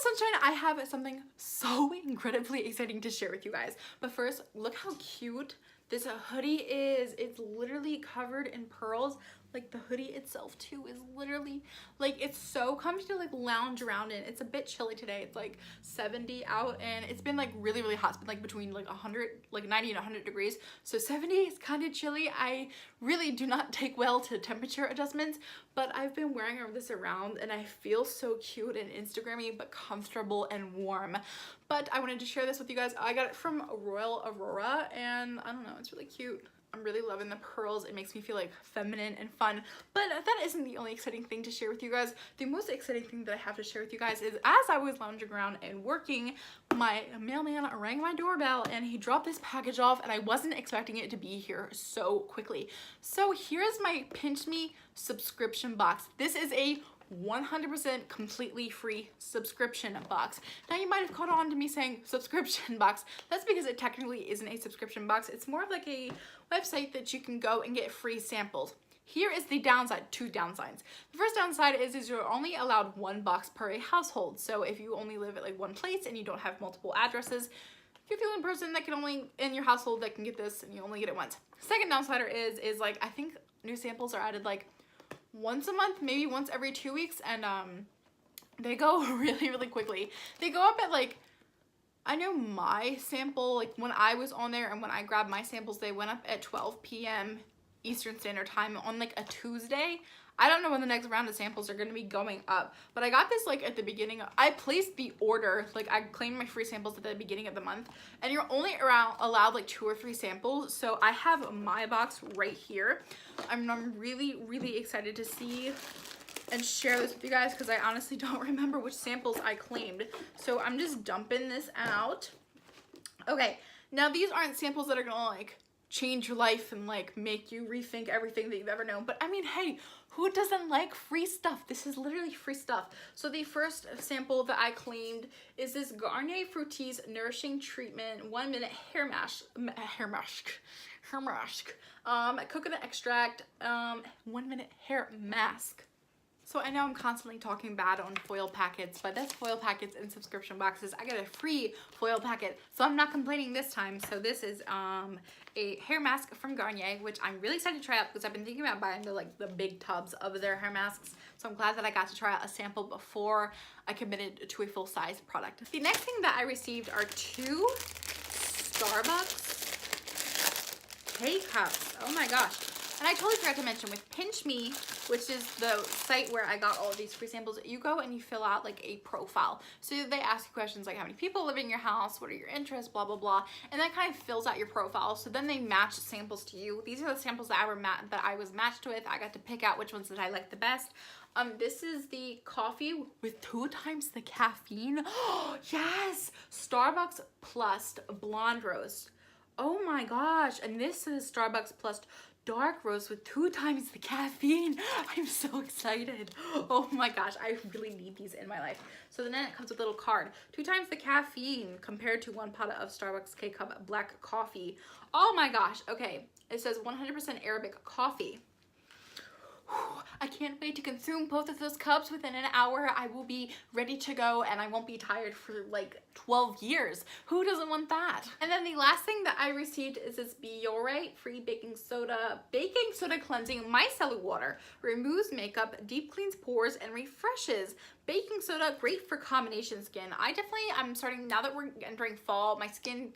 sunshine, I have something so incredibly exciting to share with you guys. But first, look how cute this hoodie is. It's literally covered in pearls. Like the hoodie itself too is literally like, it's so comfy to like lounge around in. It's a bit chilly today. It's like 70 out and it's been like really hot. It's been like between like 100, like 90 and 100 degrees. So 70 is kind of chilly. I really do not take well to temperature adjustments, but I've been wearing this around and I feel so cute and Instagrammy but comfortable and warm. But I wanted to share this with you guys. I got it from Aurora and I don't know, it's really cute. I'm really loving the pearls. It makes me feel like feminine and fun. But that isn't the only exciting thing to share with you guys. The most exciting thing that I have to share with you guys is as I was lounging around and working, my mailman rang my doorbell and he dropped this package off and I wasn't expecting it to be here so quickly. So here's my Pinch Me subscription box. This is a 100% completely free subscription box. Now you might have caught on to me saying subscription box. That's because it technically isn't a subscription box. It's more of like a website that you can go and get free samples. Here is the downside, two downsides. The first downside is you're only allowed one box per a household. So if you only live at like one place and you don't have multiple addresses, you're the only person that can only in your household that can get this and you only get it once. Second downside is like, I think new samples are added like once a month, maybe once every 2 weeks, and they go really quickly. They go up at like, I know my sample, like when I was on there and when I grabbed my samples, they went up at 12 p.m. Eastern Standard Time on like a Tuesday. I don't know when the next round of samples are going to be going up, but I got this like at the beginning. I placed the order, like I claimed my free samples at the beginning of the month, and you're only allowed like 2 or 3 samples. So I have my box right here. I'm really excited to see and share this with you guys because I honestly don't remember which samples I claimed. So I'm just dumping this out. Okay, now these aren't samples that are gonna like change your life and like make you rethink everything that you've ever known, but I mean, hey, who doesn't like free stuff? This is literally free stuff. So the first sample that I claimed is this Garnier Fructis Nourishing Treatment 1 minute hair mask, coconut extract, 1 minute hair mask. So I know I'm constantly talking bad on foil packets, but that's foil packets and subscription boxes. I got a free foil packet, so I'm not complaining this time. So this is a hair mask from Garnier, which I'm really excited to try out because I've been thinking about buying the big tubs of their hair masks. So I'm glad that I got to try out a sample before I committed to a full-size product. The next thing that I received are 2 Starbucks K-Cups. Oh my gosh. And I totally forgot to mention with Pinch Me, which is the site where I got all of these free samples, you go and you fill out like a profile. So they ask you questions like how many people live in your house, what are your interests, blah, blah, blah. And that kind of fills out your profile. So then they match samples to you. These are the samples that I was matched with. I got to pick out which ones that I liked the best. This is the coffee with 2 times the caffeine. Oh, yes! Starbucks Plus Blonde Roast. Oh my gosh. And this is Starbucks Plus Dark Roast with 2 times the caffeine. I'm so excited. Oh my gosh, I really need these in my life. So then it comes with a little card. 2 times the caffeine compared to 1 pot of Starbucks K-Cup black coffee. Oh my gosh, okay. It says 100% Arabic coffee. I can't wait to consume both of those cups within an hour. I will be ready to go and I won't be tired for like 12 years. Who doesn't want that? And then the last thing that I received is this Biore free baking soda cleansing micellar water. Removes makeup, deep cleans pores, and refreshes. Baking soda, great for combination skin. I'm starting, now that we're entering fall, my skin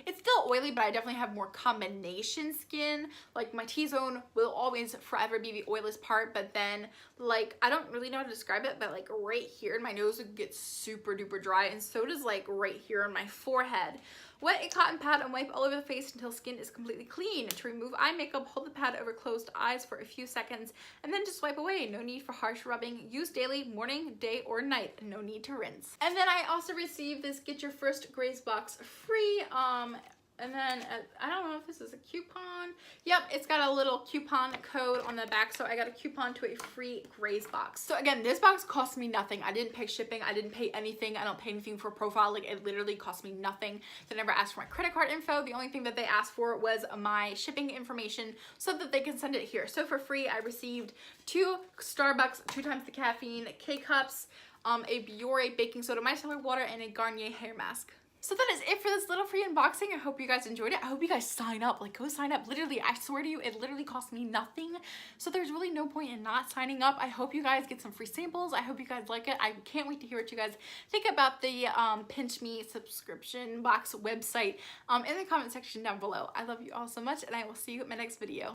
it's still oily, but I definitely have more combination skin. Like my T-zone will always forever be the oiliest part, but then like, I don't really know how to describe it, but like right here in my nose it gets super duper dry, and so does like right here on my forehead. Wet a cotton pad and wipe all over the face until skin is completely clean. To remove eye makeup, hold the pad over closed eyes for a few seconds and then just wipe away. No need for harsh rubbing. Use daily, morning, day, or night. No need to rinse. And then I also received this Get Your First Graze box free. And then I don't know if this is a coupon. Yep, it's got a little coupon code on the back, so I got a coupon to a free Graze box. So again, this box cost me nothing. I didn't pay shipping. I didn't pay anything. I don't pay anything for a profile. Like, it literally cost me nothing. They never asked for my credit card info. The only thing that they asked for was my shipping information so that they can send it here. So for free, I received 2 Starbucks 2 times the caffeine K-Cups. a Biore baking soda, micellar water, and a Garnier hair mask. So that is it for this little free unboxing. I hope you guys enjoyed it. I hope you guys sign up. Like, go sign up. Literally, I swear to you, it literally cost me nothing. So there's really no point in not signing up. I hope you guys get some free samples. I hope you guys like it. I can't wait to hear what you guys think about the Pinch Me subscription box website in the comment section down below. I love you all so much, and I will see you in my next video.